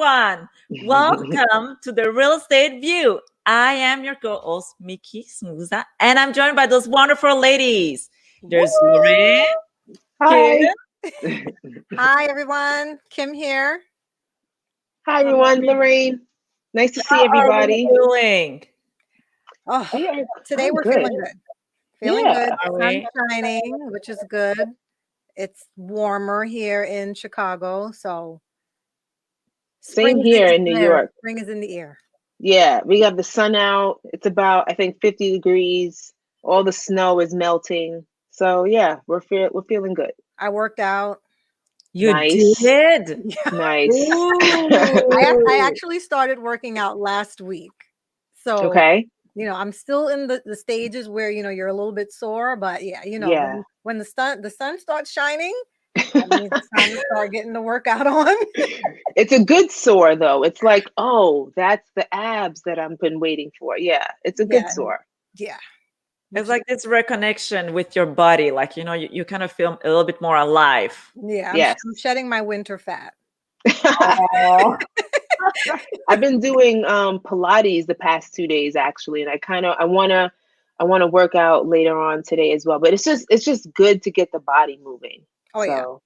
everyone. Welcome to the Real Estate View. I am your co-host, Mickey Smuza, and I'm joined by those wonderful ladies. There's Lorraine, Kim, Hi. Hi, everyone. Kim here. Hi, everyone. Lorraine. Nice to see how are we everybody. doing? Oh, Yeah, today I'm we're good. feeling good. Feeling Yeah. good. Are The sun's we? shining, which is good. It's warmer here in Chicago, so Same spring is in here in New the air. York. Spring is in the air. Yeah, we have the sun out. It's about, I think, 50 degrees. All the snow is melting. So yeah, we're feeling good. I worked out. You Nice. did? Yeah. Nice. I Ooh. actually started working out last week. So, Okay. I'm still in the stages where, you're a little bit sore, but yeah, Yeah. when the sun starts shining, that means it's time to start getting the workout on. It's a good sore though. It's like, oh, that's the abs that I've been waiting for. Yeah, it's a good Yeah, sore. yeah. It's Which is like this reconnection with your body. Like, you kind of feel a little bit more alive. Yeah, Yes. I'm shedding my winter fat. Oh. I've been doing Pilates the past 2 days actually, and I wanna work out later on today as well. But it's just good to get the body moving. Oh yeah. So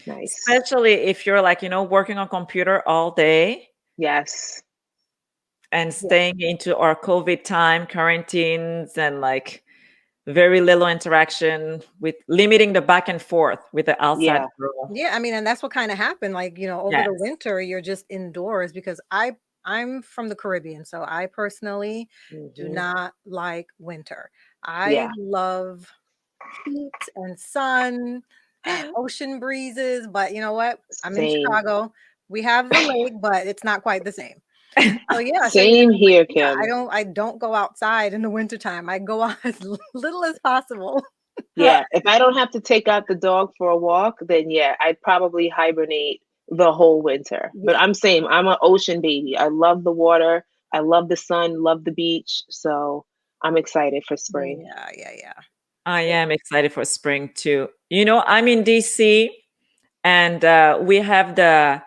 nice. Especially if you're like, working on computer all day Yes. and Yeah. staying into our COVID time, quarantines, and like very little interaction with limiting the back and forth with the outside Yeah. world. Yeah, I mean, and that's what kind of happened. Like, over the Yes. winter, you're just indoors because I'm from the Caribbean, so I personally do Hmm. not like winter. I Yeah. love heat and sun and ocean breezes, but you know what? I'm in Same. Chicago. We have the lake, but it's not quite the same. So yeah, Same here, yeah, I Kim. don't I don't go outside in the wintertime. I go out as little as possible. Yeah. If I don't have to take out the dog for a walk, then yeah, I'd probably hibernate the whole winter. But Yeah. I'm same. I'm an ocean baby. I love the water. I love the sun, love the beach. So I'm excited for spring. Yeah, yeah, yeah. I am excited for spring too. I'm in DC and we have the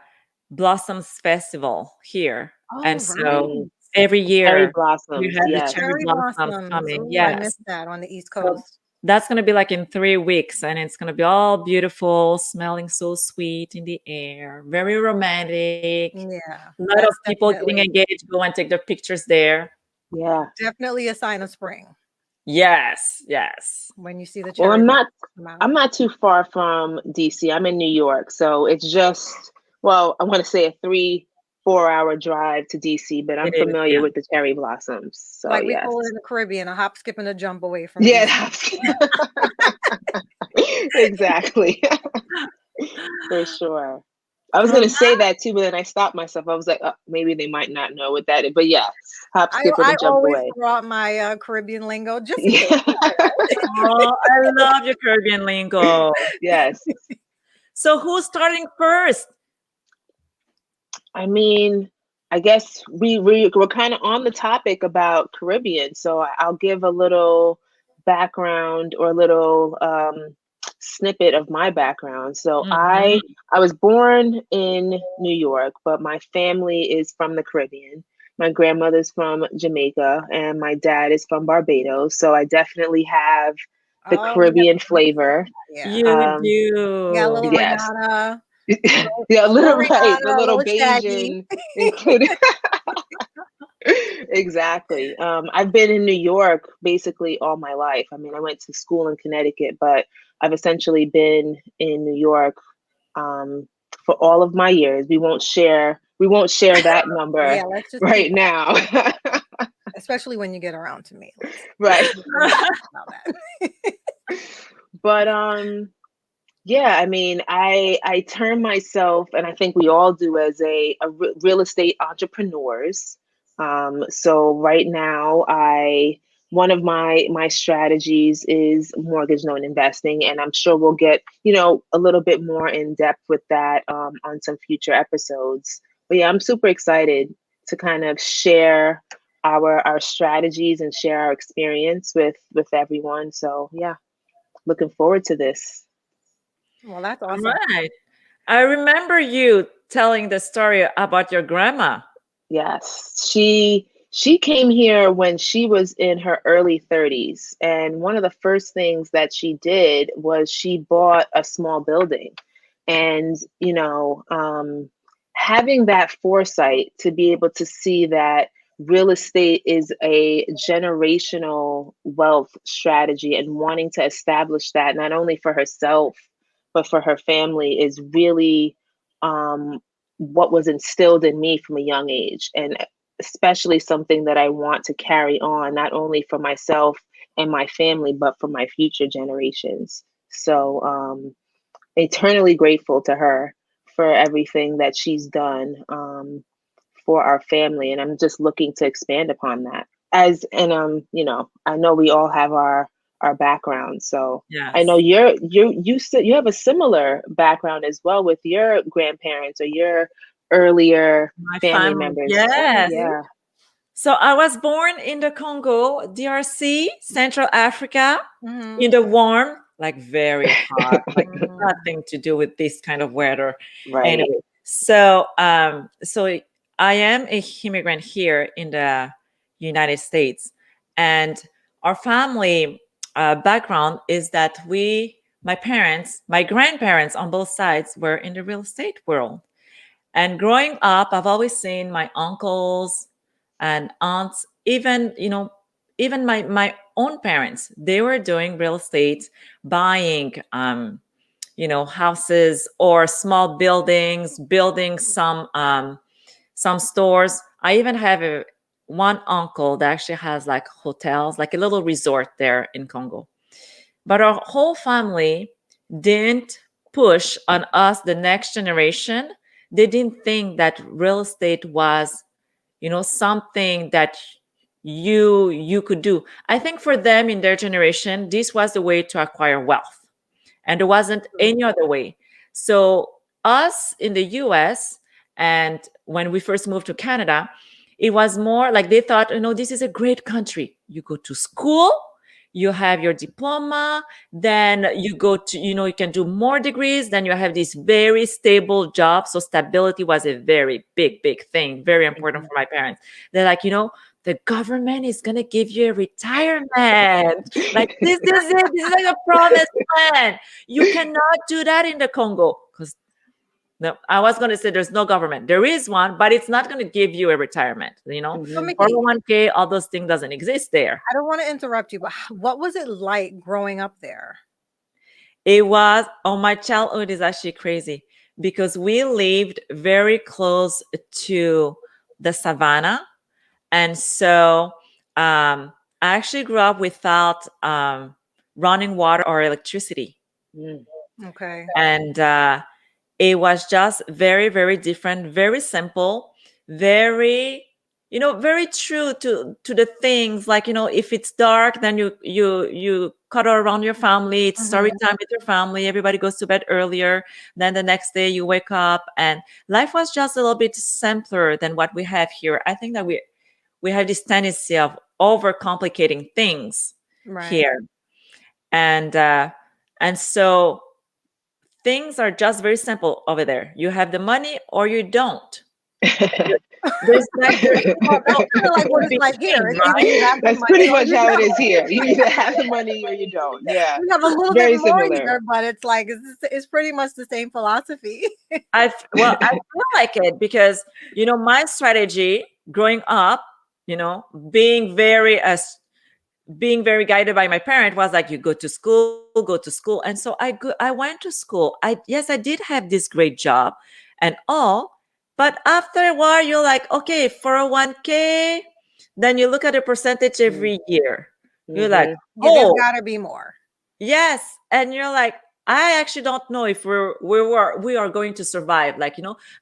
Blossoms Festival here. And Oh, so Mm. right. every Cherry year we blossoms, have the yes. cherry Cherry blossoms blossoms. coming. Oh, I Yes. missed that on the East So Coast. that's going to be like in 3 weeks, and it's going to be all beautiful, smelling so sweet in the air, very romantic. Yeah, A lot of that's people getting definitely engaged, go and take their pictures there. Yeah. definitely a sign of spring Yes, yes. when you see the Well, cherry blossoms come out. I'm not too far from DC. I'm in New York, so it's just, well, I want to say a 3-4 hour drive to DC, but I'm It is, familiar yeah. with the cherry blossoms. So Like we yes. call it in the Caribbean, a hop, skip, and a jump away from Yeah, DC. that's exactly. For sure. I was All gonna say right. that too, but then I stopped myself. I was like, maybe they might not know what that is. But yes, hop, I skip, and a I jump always away. throw out my Caribbean lingo just in case. Yeah. Oh, I love your Caribbean lingo. Yes. So who's starting first? I mean, I guess we're kind of on the topic about Caribbean, so I'll give a little background or a little snippet of my background. So I Mhm. I was born in New York, but my family is from the Caribbean. My grandmother's from Jamaica, and my dad is from Barbados. So I definitely have the Oh, you got Caribbean the roots in flavor. that. Yeah. You You got a do. little Yes. Rihanna, Yeah, a a little little right, the Rihanna, a little little Shaggy. Bayesian included. Exactly. I've been in New York basically all my life. I mean, I went to school in Connecticut, but I've essentially been in New York um, for all of my years. We won't share that number Yeah, let's just keep right that, now. especially when you get around to me. Right. We're not talking about that. But yeah, I mean, I term myself, and I think we all do, as real estate entrepreneurs. So right now, I one of my strategies is mortgage loan investing, and I'm sure we'll get a little bit more in depth with that on some future episodes. But yeah, I'm super excited to kind of share our strategies and share our experience with everyone. So yeah, looking forward to this. Well, that's All awesome. right. I remember you telling the story about your grandma. Yes, she came here when she was in her early 30s, and one of the first things that she did was she bought a small building. And, having that foresight to be able to see that real estate is a generational wealth strategy and wanting to establish that not only for herself, but for her family is really um, what was instilled in me from a young age, and especially something that I want to carry on, not only for myself and my family, but for my future generations. So, eternally grateful to her for everything that she's done for our family. And I'm just looking to expand upon that. I know we all have our background. So I know Yes. you have a similar background as well with your grandparents or your earlier My family family. members. Yes. Mhm. Yeah. So I was born in the Congo, DRC, Central Africa, Mhm. in the warm, like very hot, like Mhm. nothing to do with this kind of weather. Right. Anyway, so I am a immigrant here in the United States, and our family background is that my grandparents on both sides were in the real estate world. And growing up, I've always seen my uncles and aunts, even my own parents, they were doing real estate, buying houses or small buildings, building some stores. I even have one uncle that actually has like hotels, like a little resort there in Congo. But our whole family didn't push on us, the next generation. They didn't think that real estate was, something that you could do. I think for them in their generation, this was the way to acquire wealth, and there wasn't any other way. So us in the US, and when we first moved to Canada, it was more like they thought, this is a great country. You go to school, you have your diploma, then you go to, you can do more degrees, then you have this very stable job. So stability was a very big, big thing, very important Mhm. for my parents. They're like, the government is gonna give you a retirement. Like this is it. This is like a promised land. You cannot do that in the Congo because no, I was going to say there's no government. There is one, but it's not going to give you a retirement. So, Mhm. Mickey, 401k, all those things doesn't exist there. I don't want to interrupt you, but what was it like growing up there? It was, oh, my childhood is actually crazy because we lived very close to the savannah. And so I actually grew up without running water or electricity. Mm. Okay. And it was just very, very different, very simple, very, very true to the things. Like, if it's dark, then you cuddle around your family. It's story Mhm. time with your family. Everybody goes to bed earlier. Then the next day you wake up, and life was just a little bit simpler than what we have here. I think that we have this tendency of overcomplicating things Right. here, and so things are just very simple over there. You have the money or you don't. There is Well, that's no kind of like what in it's like here. between, It's either right? you have the That's money pretty or much you how it is don't. here. You either have the money or you don't. Yeah. We have a little bit Very more similar. here, but it's like it's pretty much the same philosophy. I feel like it because my strategy growing up, you know, being very as being very guided by my parent was like, you go to school, and so I went to school. I did have this great job and all, but after a while you're like, okay, 401k, then you look at the percentage every year. You're like, Mm-hmm. Yeah, there's oh got to be more. yes, and you're like, I actually don't know if we are going to survive. Like,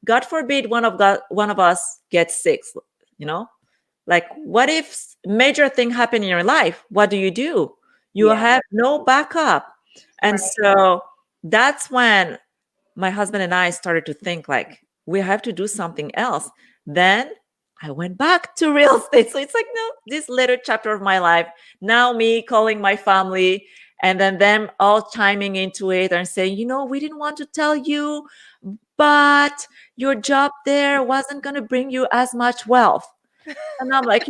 God forbid one of us gets sick, you know like, what if major thing happen in your life? What do? You Yeah. have no backup. And Right. so that's when my husband and I started to think like we have to do something else. Then I went back to real estate. So it's like, no, this later chapter of my life, now me calling my family and then them all chiming into it and saying, we didn't want to tell you, but your job there wasn't going to bring you as much wealth. And I'm like,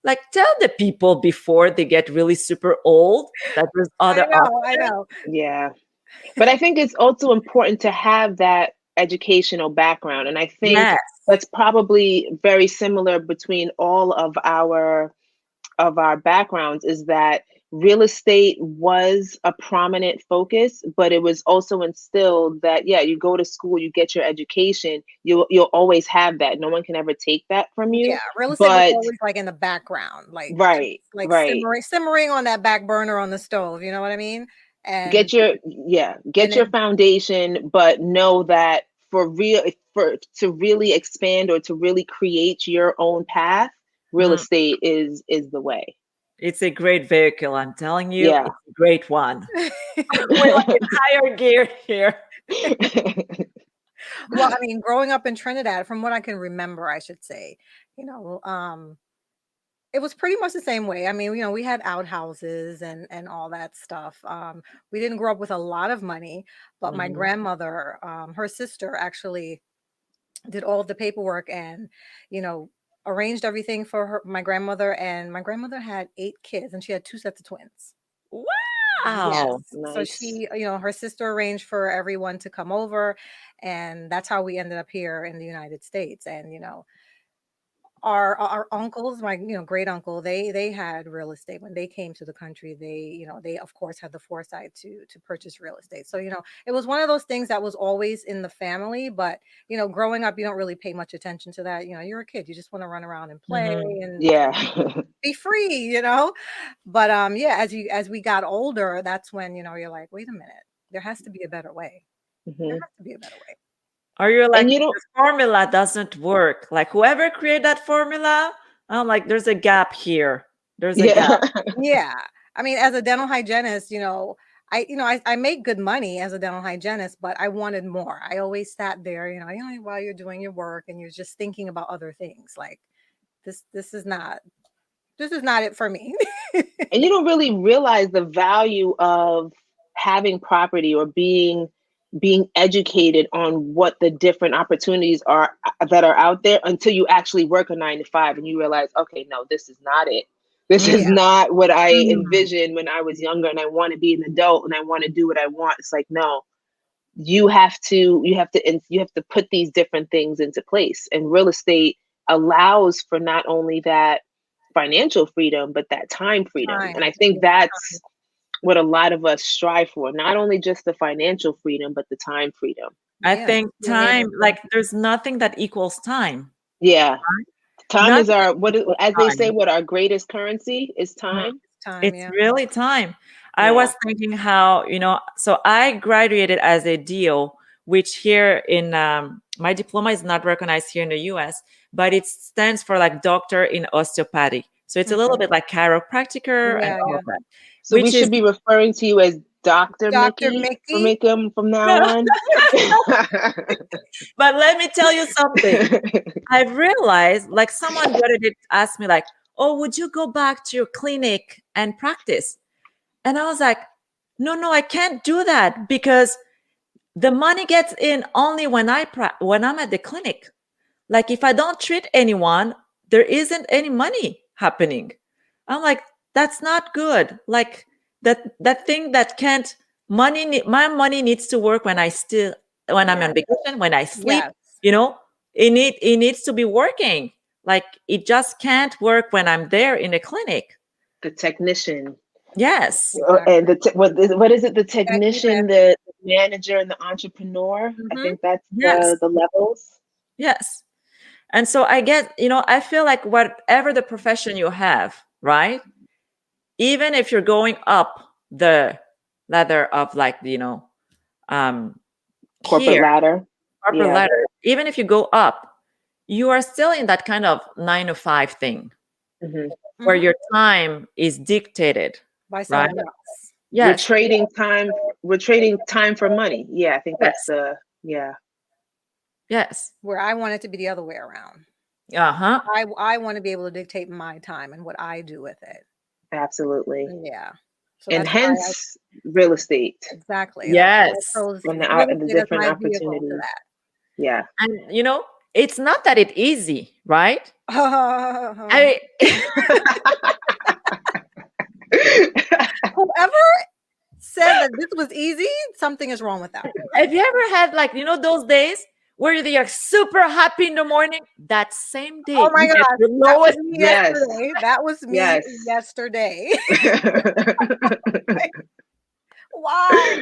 like tell the people before they get really super old that there's other I options. know. Yeah. But I think it's also important to have that educational background. And I think Yes. that's probably very similar between all of our backgrounds, is that real estate was a prominent focus, but it was also instilled that, yeah, you go to school, you get your education, you'll always have that. No one can ever take that from you. Yeah, real estate was But always like in the background, like right, like right. simmering on that back burner on the stove. You know what I mean? And Get your and your then foundation, but know that to really expand or to really create your own path, real Mm, estate is the way. it's a great vehicle. I'm telling you, Yeah. it's a great one. We're like in higher gear here. well, I mean, growing up in Trinidad, from what I can remember, I should say, it was pretty much the same way. I mean, we had outhouses and all that stuff. We didn't grow up with a lot of money, but my Mhm. grandmother, her sister actually did all of the paperwork and, you know, arranged everything for my grandmother. And my grandmother had 8 kids and she had 2 sets of twins. Wow. Yes. So Nice. she, her sister arranged for everyone to come over. And that's how we ended up here in the United States. And, our uncles, my great uncle, they had real estate when they came to the country. They of course had the foresight to purchase real estate. So it was one of those things that was always in the family. But growing up, you don't really pay much attention to that. You're a kid, you just want to run around and play Mhm. and Yeah. be free. But yeah, as we got older, that's when you're like, wait a minute, there has to be a better way. There Mhm. has to be a better way. Or you're like, And you don't. the formula doesn't work. Like whoever created that formula, I'm like, there's a gap here. There's a Yeah. gap. Yeah. I mean, as a dental hygienist, I make good money as a dental hygienist, but I wanted more. I always sat there, while you're doing your work and you're just thinking about other things. Like this is not it for me. And you don't really realize the value of having property or being educated on what the different opportunities are that are out there until you actually work a 9 to 5 and you realize, okay, no, this is not it. This is Yeah. not what I Mm. envisioned when I was younger and I want to be an adult and I want to do what I want. It's like, no, you have to put these different things into place. And real estate allows for not only that financial freedom, but that time freedom. And Time. I think Yeah. that's what a lot of us strive for, not only just the financial freedom, but the time freedom. I Yeah. think Being able time, to like there's nothing that equals time. Yeah. Time is Nothing our, equals as they say, time. what our greatest currency is Mhm. time. time, It's yeah. really time. I Yeah. was thinking how, so I graduated as a DO, which here in my diploma is not recognized here in the US, but it stands for like doctor in osteopathy. So it's a little Mhm. bit like chiropractor and Yeah, all yeah. of that, So we which is should be referring to you as Dr. Dr. Mickey Mickey. from now on. but let me tell you something. I've realized, like someone the other day asked me, like, "Oh, would you go back to your clinic and practice?" And I was like, "No, no, I can't do that because the money gets in only when when I'm at the clinic. Like if I don't treat anyone, there isn't any money happening." I'm like, "That's not good. Like that thing that can't my money needs to work when I'm Yeah. on vacation, when I sleep, Yes. you know, it needs to be working. Like it just can't work when I'm there in the clinic." The technician, Yes. Exactly. and what is it? The Technician. technician, the manager, and the entrepreneur. I Mhm. think that's Yes. the levels. Yes. And so I get, I feel like whatever the profession you have, right? Even if you're going up the ladder of like, um, Corporate here, ladder. corporate Yeah. ladder, even if you go up, you are still in that kind of 9 to 5 thing Hmm. where Mhm. your time is dictated, By right? someone else. We're Yes. trading time. We're trading time for money. Yeah, I think that's Yes. the yeah. Yes. Where I want it to be the other way around. Uh-huh. I want to be able to dictate my time and what I do with it. Absolutely. Yeah. So And that's why I hence real estate exactly, that's why I Yes. chose and real the estate as different my vehicle to opportunities. Yeah. And it's not that it's easy, right? that. I Whoever said that this was easy, something is wrong with that. have you ever had like those days where you're super happy in the morning? That same Oh day my you get gosh, the that was lowest. me Yes. yesterday. That was me Yes. yesterday. Why?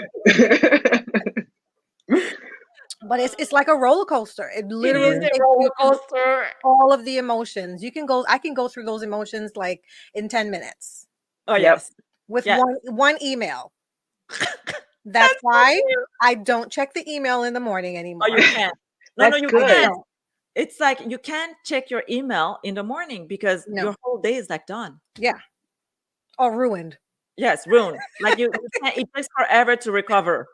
But it's like a roller coaster. It It literally is a takes roller you through coaster. all of the emotions. I can go through those emotions like in 10 minutes Oh Yep. yes. with Yes. one email. That's That's why so I don't check the email in the morning Oh, anymore. you can't. No, That's you I good. can't. don't. It's like you can't check your email in the morning because No. your whole day is like done. Yeah. Or ruined. Yes, ruined. Like you can't, it takes forever to recover.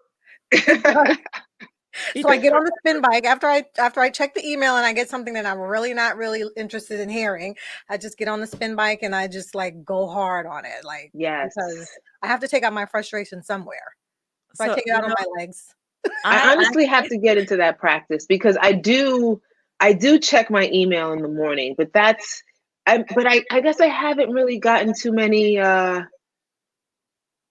It So I takes get on the spin bike after I check the email and I get something that I'm really not really interested in hearing. I just get on the spin bike and I just like go hard on it, like Yes. because I have to take out my frustration somewhere. So I So, take it out on my legs. I honestly have to get into that practice because I do check my email in the morning, but I guess I haven't really gotten too many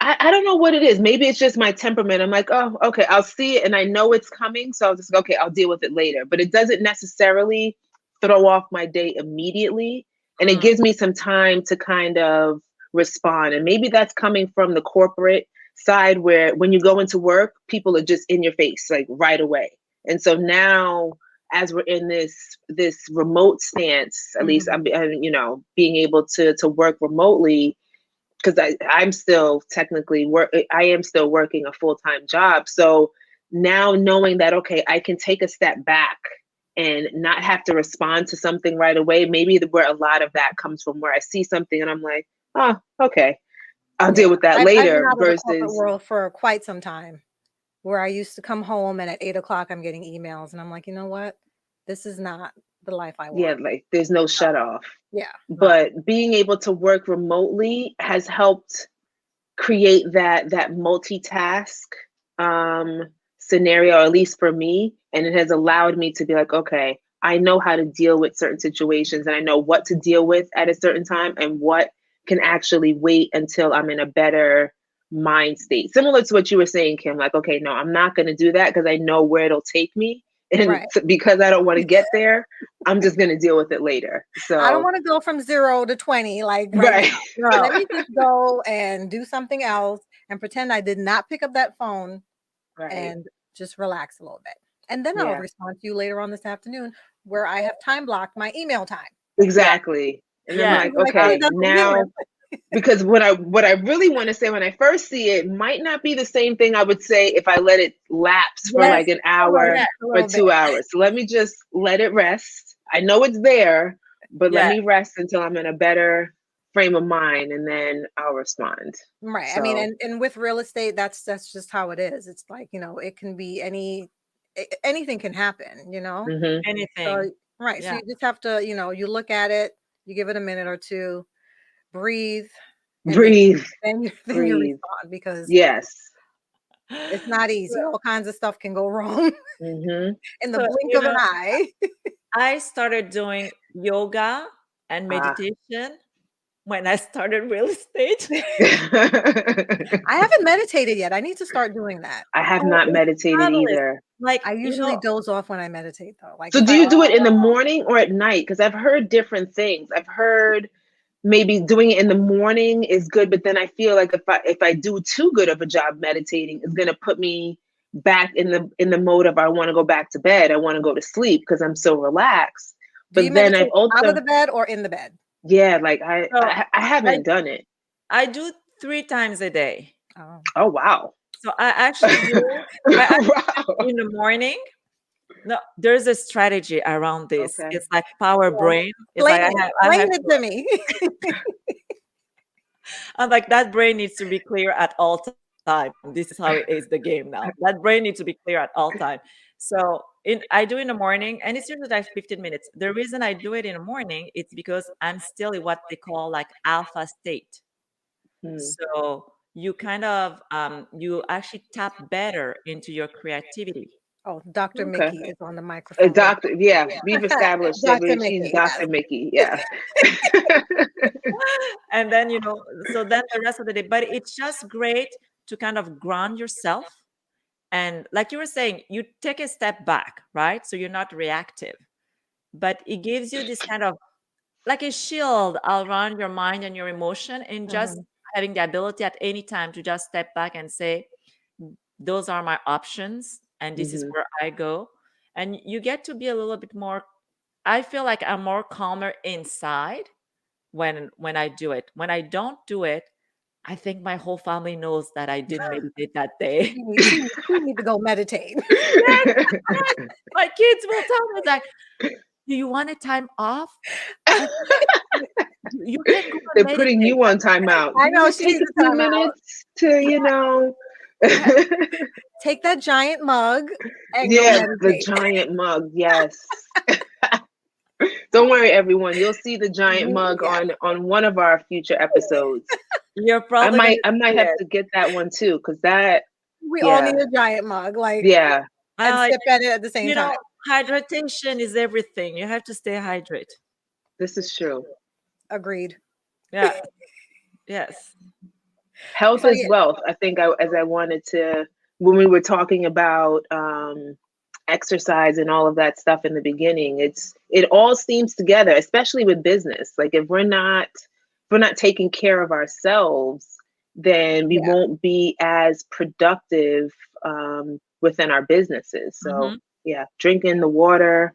I don't know what it is. Maybe it's just my temperament. I'm like, oh, okay, I'll see it and I know it's coming. So I'll just go, okay, I'll deal with it later. But it doesn't necessarily throw off my day immediately. And it gives me some time to kind of respond. And maybe that's coming from the corporate side where when you go into work, people are just in your face, like right away. And so now as we're in this remote stance, at least I'm being able to work remotely, because I'm still technically I am still working a full-time job. So now knowing that, okay, I can take a step back and not have to respond to something right away. Maybe where a lot of that comes from, where I see something and I'm like, oh, okay, I'll deal with that I've been later out of the corporate versus world for quite some time, where I used to come home and at 8 o'clock I'm getting emails and I'm like, you know what? This is not the life I want. like there's no shut off. Yeah. But being able to work remotely has helped create that multitask scenario, or at least for me, and it has allowed me to be like, okay, I know how to deal with certain situations and I know what to deal with at a certain time and what can actually wait until I'm in a better mind state, similar to what you were saying, Kim. Like, okay, no, I'm not going to do that because I know where it'll take me, and because I don't want to get there, I'm just going to deal with it later. So I don't want to go from 0 to 20 like right. now. Let me just go and do something else and pretend I did not pick up that phone and just relax a little bit. And then I'll respond to you later on this afternoon where I have time blocked my email time. Exactly. And I'm like, okay, now because what I really want to say when I first see it might not be the same thing I would say if I let it lapse for like an hour or 2 hours. So let me just let it rest. I know it's there, but let me rest until I'm in a better frame of mind, and then I'll respond. Right. So, I mean, and with real estate, that's just how it is. It's like, it can be anything can happen, Anything. So, right. So you just have to, you look at it, you give it a minute or two, breathe, then you respond, because it's not easy. All kinds of stuff can go wrong in the blink of an eye. I started doing yoga and meditation when I started real estate. I haven't meditated yet. I need to start doing that. I have not meditated either. Like, I usually doze off when I meditate, though. Like, so do you do it in the morning or at night? Because I've heard different things. I've heard maybe doing it in the morning is good, but then I feel like if I do too good of a job meditating, it's gonna put me back in the mode of I want to go back to bed. I want to go to sleep because I'm so relaxed. Do you meditate out of the bed or in the bed? Yeah, like I haven't done it. I do 3 times a day. Oh wow. So I actually do in the morning. No, there's a strategy around this. Okay. It's like power brain. It's Explain like it to me. I'm like, that brain needs to be clear at all time. This is how it is the game now. That brain needs to be clear at all time. So I do in the morning, and it's usually like 15 minutes. The reason I do it in the morning is because I'm still in what they call like alpha state. So you kind of you actually tap better into your creativity. Oh, Dr. Okay. Mickey is on the A microphone. doctor, yeah, we've established that Dr. she's Mickey, Dr. yes. Mickey. Yeah. And then, so then the rest of the day, but it's just great to kind of ground yourself. And like you were saying, you take a step back, right? So you're not reactive, but it gives you this kind of like a shield around your mind and your emotion, and just Mhm. having the ability at any time to just step back and say, those are my options, and this is Hmm. where I go. And you get to be a little bit more, I feel like I'm more calmer inside when I do it. When I don't do it, I think my whole family knows that I didn't meditate that day. She need to go meditate. Yes, yes. My kids will tell me that, "Do you want a time off?" I said, You can go and They're putting meditate." you on timeout. I Do you know want to she take needs a a few time out. minutes to, Yeah. Take that giant mug and go yeah, the meditate. giant mug. Yes. Don't worry, everyone. You'll see the giant mug Yeah. on one of our future episodes. You're I probably gonna might I might see have it. to get that one too, because that, We all yeah, need a giant mug, like, yeah, and Uh, sip at it at the same you time. know, hydration is everything. You have to stay hydrated. this is true. Agreed. Yeah. Yes. Health So is yeah, wealth. I think as I wanted to, when we were talking about exercise and all of that stuff in the beginning, it all seems together, especially with business. Like if we're not taking care of ourselves, then we yeah. won't be as productive within our businesses. So Hmm. yeah, drinking the water,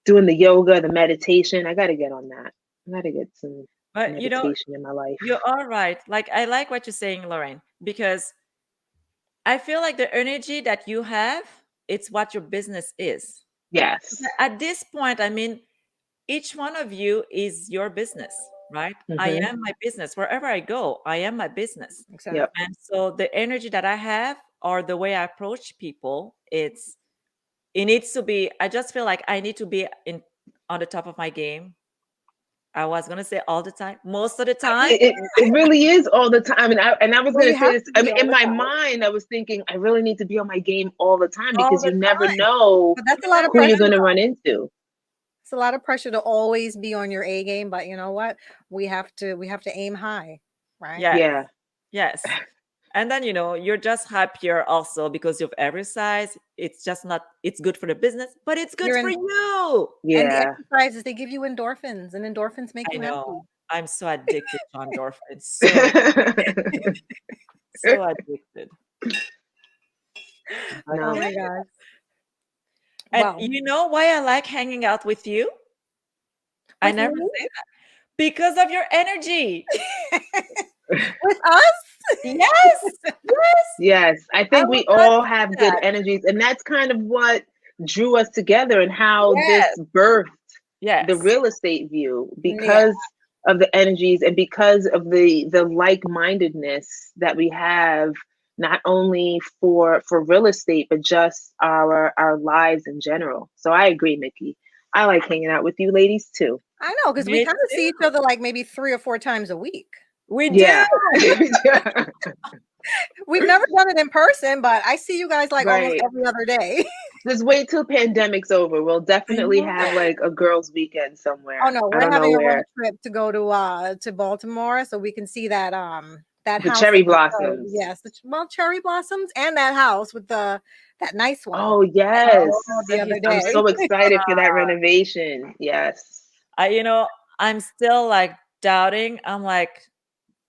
doing the yoga, the meditation. I got to get on that. I got to get some But meditation in my life. you're all right. Like I like what you're saying, Lorraine, because I feel like the energy that you have, it's what your business is. Yes. At this point, I mean, each one of you is your business, right? I Hmm. am my business. Wherever I go, I am my business. Yep. Exactly. And so the energy that I have or the way I approach people, it needs to be, I just feel like I need to be in on the top of my game. I was gonna say all the time, most of the time. It really is all the time, and I was Well, gonna you say have this. to I be mean, all in the my time. mind, I was thinking I really need to be on my game all the time All because the you never time. know But that's a lot of who you're pressure. gonna run into. It's a lot of pressure to always be on your A game, but you know what? We have to aim high, right? Yes, Yeah, yes. And then you're just happier also because you've exercise. It's just not, it's good for the business, but it's good You're for in, you. and the yeah. exercises they give you endorphins, and endorphins make I you know. happy. I'm so addicted to endorphins. So, so addicted. But Oh No, my yeah. God. And Well, you know why I like hanging out with you? I with never me, say that. Because of your energy. with us. Yes. Yes. yes. I I think will we not all say have good that. energies, and that's kind of what drew us together and how this Yes. birthed the Yes. real estate view Yeah, because of the energies and because of the like-mindedness that we have, not only for real estate but just our lives in general. So I agree, Nikki. I like hanging out with you ladies too. I know because we Me kind of see each too. other like maybe 3 or 4 times a week. We do. Yeah. Yeah. We've never done it in person, but I see you guys like almost Right. every other day. Just wait till pandemic's over. We'll I definitely know. have like a girls' weekend Oh somewhere. no, I we're don't know having a road where. trip to go to Baltimore so we can see that The house cherry that we showed. blossoms. Yes, well, cherry blossoms and that house with that nice one Oh that yes. you showed the The other I'm day. so historical. excited for that renovation. Yes. I I'm still like doubting. I'm like,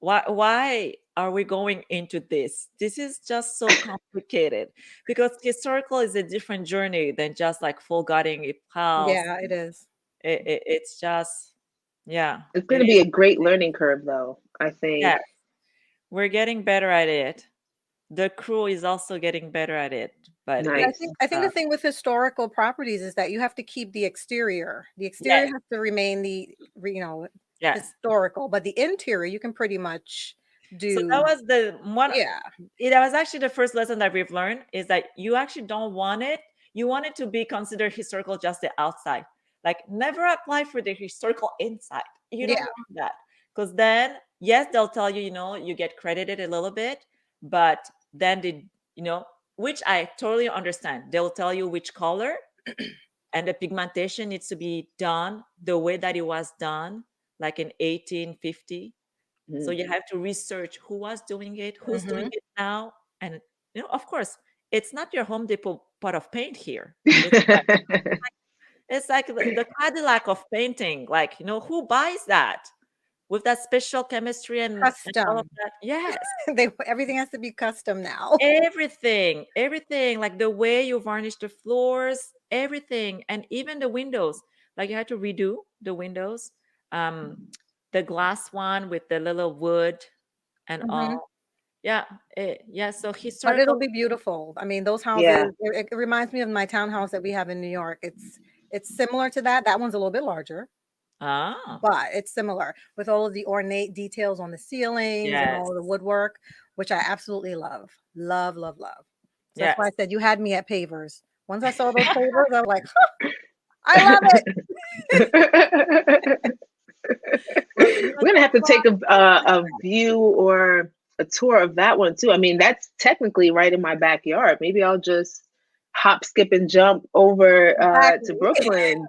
why are we going into this? This is just so complicated because historical is a different journey than just like full gutting a house. Yeah, it is. It's just, yeah, It's going it to be is. a great learning curve though, I think. Yes, we're getting better at it. The crew is also getting better at it, but But I Nice. think I think the thing with historical properties is that you have to keep the exterior. The exterior yes, has to remain yes. historical, but the interior you can pretty much So that do. was the one. Yeah, That was actually the first lesson that we've learned is that you actually don't want it. You want it to be considered historical just the outside. Like never apply for the historical inside. You don't yeah. want that Because then, yes, they'll tell you, you know, you get credited a little bit, but then you know, which I totally understand. They'll tell you which color and the pigmentation needs to be done the way that it was done, like in 1850. So Mhm. you have to research who was doing it, who's doing Hmm. it now, and you know, of course, it's not your Home Depot pot of paint here. It's like the Cadillac of painting. Like, you know, who buys that with that special chemistry and all of Custom. that? Yes, Everything has to be custom now. everything, like the way you varnish the floors, everything, and even the windows. Like you had to redo the windows, um, the glass one with the little wood and Hmm. all. Yeah, yeah. So But it'll historical. be beautiful. I mean, those Yeah. houses, it reminds me of my townhouse that we have in New York. It's similar to that. That one's a little bit larger, Ah, but it's similar with all of the ornate details on the ceilings and yes, all the woodwork, which I absolutely love. Love, love, love. So that's why I yes. said you had me at pavers. Once I saw those pavers, I was like, I love it. Well, you know, We're gonna have to take a that- view or a tour of that one too. I mean, that's technically right in my backyard. Maybe I'll just hop, skip, and jump over to Exactly. Brooklyn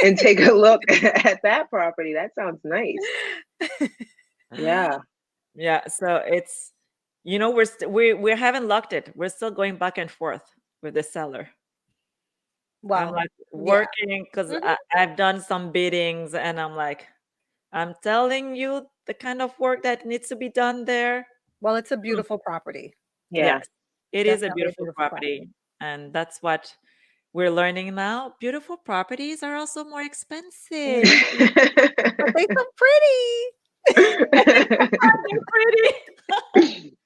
and take a look at that property. That sounds nice. Yeah. yeah. So it's, you know, we haven't locked it. We're still going back and forth with the seller. I'm Well, like yeah. working because Mhm. I've done some biddings, and I'm like, I'm telling you the kind of work that needs to be done there. Well, it's a Hmm. beautiful property. Yeah. Yes, it is a Definitely a beautiful beautiful property, property. and that's what we're learning now. Beautiful properties are also more expensive. Mhm. But they so pretty. They're pretty.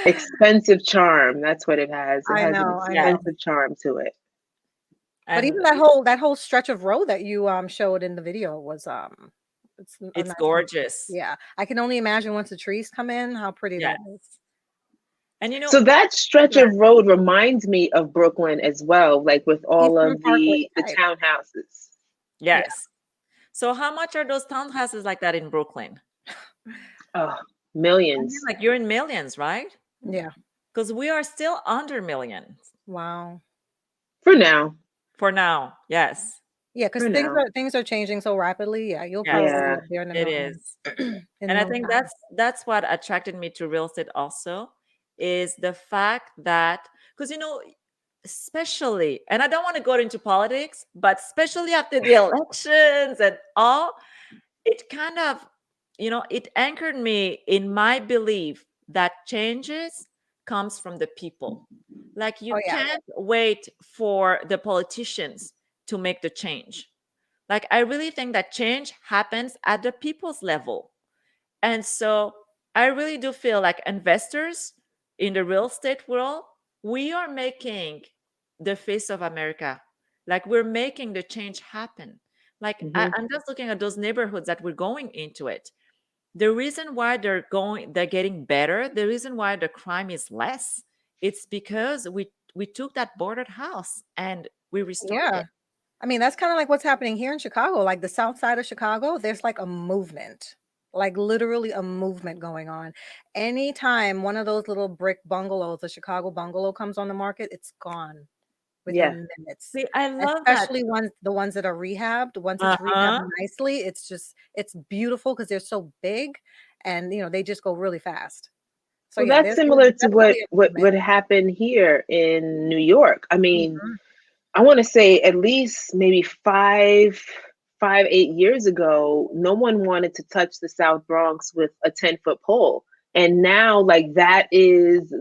Expensive charm. That's what it has. It I has an know, I Yes, know. expensive charm to it. But even and that whole stretch of road that you showed in the video was it's a it's nice little place. gorgeous. Yeah. I can only imagine once the trees come in how pretty that is. Yes, and you know, So that stretch yeah, of road reminds me of Brooklyn as well, like with all Eastern of Parkway the type. townhouses. Yeah. yes. So how much are those townhouses like that in Brooklyn? Oh, I mean, millions like you're in millions, right? Yeah. Because we are still under millions Wow. for now. for now. Yes, Yeah, because For now. things are changing so rapidly. Yeah, you'll probably yes, be Yeah. up there in the it millions is. in And I no think time. that's what attracted me to real estate also, is the fact that, because you know, especially, and I don't want to go into politics, but especially after the elections and all, it kind of, you know, it anchored me in my belief that changes comes from the people. Like you Oh yeah. can't wait for the politicians to make the change. Like I really think that change happens at the people's level. And so I really do feel like investors in the real estate world, we are making the face of America. Like we're making the change happen. Like Hmm. I'm just looking at those neighborhoods that we're going into it. The reason why they're getting better, the reason why the crime is less, it's because we took that bordered house and we restored Yeah. it. I mean, that's kind of like what's happening here in Chicago, like the south side of Chicago. There's like a movement, like literally a movement going on. Anytime one of those little brick bungalows, a Chicago bungalow comes on the market, it's gone Yeah. within minutes. See, I love that. Especially the ones that are rehabbed. Once it's rehabbed Uh-huh. nicely, it's beautiful because they're so big, and they just go really fast. So Well, yeah, that's there's similar to definitely a what movement. would happen here in New York. I mean, Mhm. I want to say at least maybe 8 years ago, no one wanted to touch the South Bronx with a 10-foot pole. And now, like, that is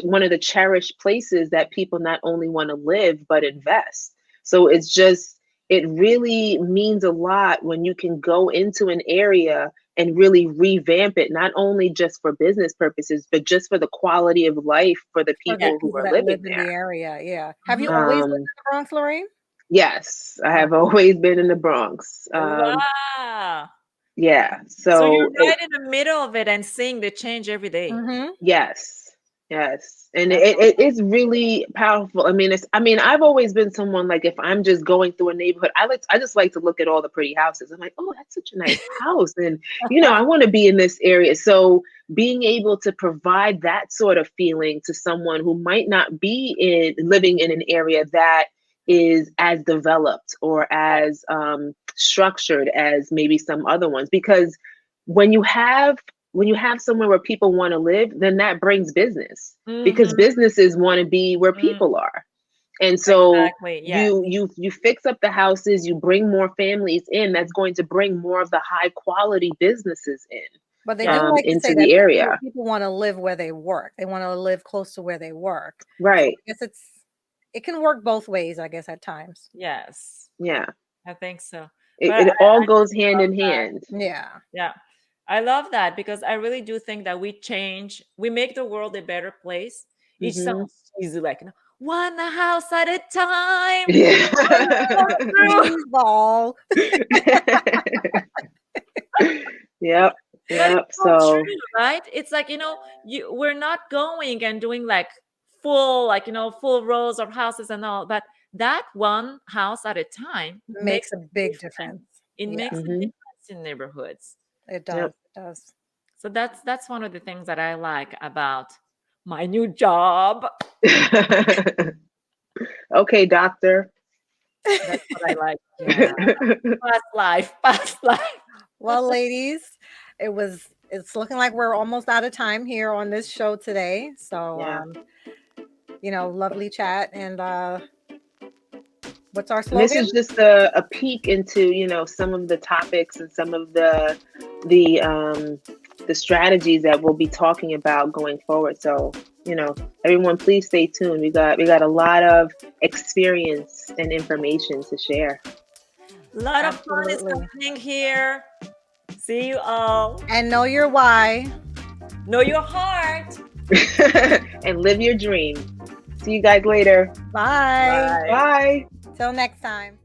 one of the cherished places that people not only want to live, but invest. So it really means a lot when you can go into an area and really revamp it, not only just for business purposes, but just for the quality of life for the For the people who people are that living live in the there. area, yeah. Have you always lived Um, in the Bronx, Lorraine? Yes, I have Okay. always been in the Bronx. Wow. Yeah, So you're so right in the middle of it and seeing the change every day. Mhm. yes, Yes. And it is really powerful. I mean, I've always been someone like if I'm just going through a neighborhood, I just like to look at all the pretty houses. I'm like, oh, that's such a nice house. And I want to be in this area. So being able to provide that sort of feeling to someone who might not be living in an area that is as developed or as structured as maybe some other ones. Because when you have somewhere where people want to live, then that brings business because businesses want to be where people are. And so Exactly. Yeah. you fix up the houses, you bring more families in, that's going to bring more of the high quality businesses in. But they do like to into say the that area. people want to live where they work. They want to live close to where they work. Right. So I guess it can work both ways, I guess, at times. Yes. Yeah. I think so. It all goes hand in hand. Yeah. Yeah. I love that because I really do think that we make the world a better place. Each sounds easy, like one house at a time. Yeah. Please, ball. Yep. Yep. It's so true, right? It's like, we're not going and doing like full rows of houses and all, but that one house at a time makes a big difference. It makes a difference in neighborhoods. It does. Yep. It does. So that's one of the things that I like about my new job. Okay, doctor. That's what I like. Yeah. Past life. Well, ladies, it's looking like we're almost out of time here on this show today. So, lovely chat. And what's our slogan? This is just a peek into, some of the topics and some of the strategies that we'll be talking about going forward. So, everyone, please stay tuned. We got a lot of experience and information to share. A lot of fun is happening here. See you all. And know your why. Know your heart. And live your dream. See you guys later. Bye. Bye. Till next time.